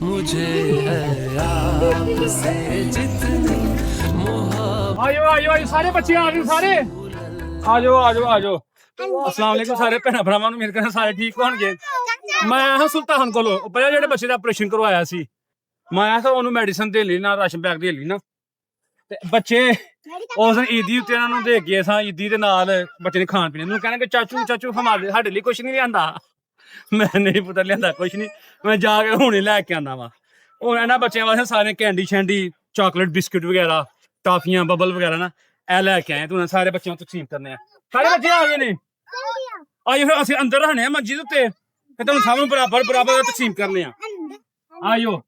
मुझे है आपसे जितनी मोहब्बत। आजो आजो आजो सारे बच्चे आ गए सारे आजो आजो आजो अस्सलाम वालेकुम सारे भैन भरावां ਨੂੰ ਮੇਰੇ ਕੋਲ ਸਾਰੇ ਠੀਕ ਹੋਣਗੇ ਮੈਂ ਆਇਆ ਸੁਲਤਾਨ ਕੋਲੋਂ ਪਹਿਲਾਂ ਜਿਹੜੇ ਬੱਚੇ ਦਾ ਆਪਰੇਸ਼ਨ ਕਰਵਾਇਆ ਸੀ ਮੈਂ ਆਇਆ ਤਾਂ ਉਹਨੂੰ ਮੈਡੀਸਨ ਦੇ ਲਈ ਨਾ ਰਾਸ਼ਨ ਬੈਗ ਦੇ ਲਈ ਨਾ ਤੇ ਬੱਚੇ ਉਸ ਦਿਨ ਈਦੀ ਉੱਤੇ ਇਹਨਾਂ ਨੂੰ ਦੇ ਗਏ ਸਾਂ ਈਦੀ ਦੇ ਨਾਲ ਬੱਚੇ ਨੇ ਖਾਣ ਪੀਣ ਨੂੰ ਕਹਿੰਦੇ ਚਾਚੂ ਚਾਚੂ ਹਮਾਰੇ ਸਾਡੇ ਲਈ ਕੁਝ ਨਹੀਂ ਲਿਆਂਦਾ ਮੈਂ ਨਹੀਂ ਪੁੱਤਰ ਲਿਆਂਦਾ ਕੁਝ ਨਹੀਂ ਮੈਂ ਜਾ ਕੇ ਹੁਣੇ ਲੈ ਕੇ ਆਂਦਾ ਵਾ ਹੁਣ ਇਹਨਾਂ ਬੱਚਿਆਂ ਵਾਸਤੇ ਸਾਰੇ ਕੈਂਡੀ ਸ਼ੈਂਡੀ ਚਾਕਲੇਟ ਬਿਸਕੁਟ ਵਗੈਰਾ ਟਾਫੀਆਂ ਬਬਲ ਵਗੈਰਾ ਨਾ ਇਹ ਲੈ ਕੇ ਆਏ ਤੂੰ ਸਾਰੇ ਬੱਚਿਆਂ ਨੂੰ ਤਕਸੀਮ ਕਰਨੇ ਆ ਸਾਰੇ ਬੱਚੇ ਆ ਗਏ ਨੇ ਆਇਓ ਫਿਰ ਅਸੀਂ ਅੰਦਰ रहने मस्जिद उत्ते ਤੇ ਤੁਹਾਨੂੰ ਸਭ ਨੂੰ ਬਰਾਬਰ ਬਰਾਬਰ ਤਕਸੀਮ ਕਰਨੇ ਆ ਆਇਓ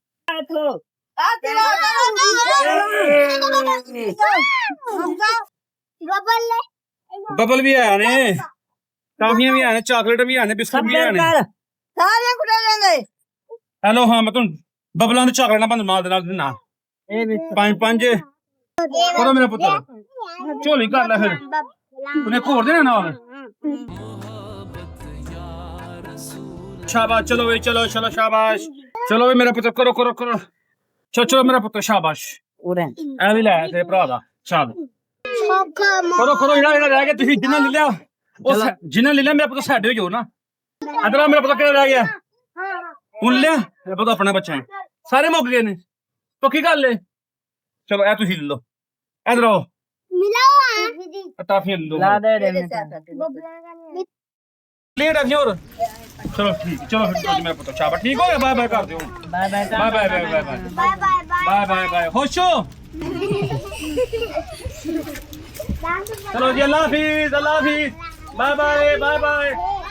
बबल भी आया ने टाफियां भी आया ने चॉकलेट भी आया ने बिस्कुट भी आया ने सारे कुड़े लेंगे हेलो हाँ मैं तुम बबलों ने चॉकलेट ना बंद मार देना देना पांच पांच करो मेरा पुत्र झोली कर ले फिर उन्हें घोर देना नाल शाबाश चलो भाई चलो चलो शाबाश चलो भाई मेरा पुत्र करो करो करो चलो चलो मेरा पुत्र शाबाश ਐ ਵੀ ਲੈ ਤੇਰੇ ਭਰਾ ਦਾ ਸ਼ਾਦ ਕਰੋ ਕਰੋ ਜਿਹੜਾ ਰਹਿ ਗਿਆ ਤੁਸੀਂ ਜਿੰਨਾ ਲੈ ਲਿਆ ਉਹ ਜਿੰਨਾ ਲੈ ਲਿਆ ਮੇਰਾ ਪੁੱਤ ਸਾਡੇ ਹੋ ਜਾਓ ਨਾ ਅਦਰਾ ਮੇਰਾ ਪੁੱਤ ਕਿਹੜਾ ਰਹਿ ਗਿਆ ਹੁਣ ਲਿਆ ਮੇਰਾ ਪੁੱਤ ਆਪਣਾ ਬੱਚਾ ਹੈ ਸਾਰੇ ਮੁੱਕ ਗਏ ਨੇ ਪੱਕੀ ਗੱਲ ਏ ਚਲੋ ਇਹ ਤੁਸੀਂ ਲੈ ਲਓ ਇਧਰ ਆਓ ਮਿਲਾਓ ਟਾਫੀਆਂ ਲੈ ਲਓ ला दे ਪਲੇਟ ਆ ਹੋਰ ਚਲੋ ਠੀਕ ਚਲੋ ਫਿਰ ਮੇਰਾ ਪੁੱਤ ਸ਼ਾਬਾਸ਼ ਠੀਕ ਹੋ ਗਿਆ ਬਾਏ ਬਾਏ ਕਰ ਦਿਓ bye bye bye bye bye bye bye bye bye ਹੋਸ਼ੋ चलो जी अल्लाह हाफिज बाय बाय बाय बाय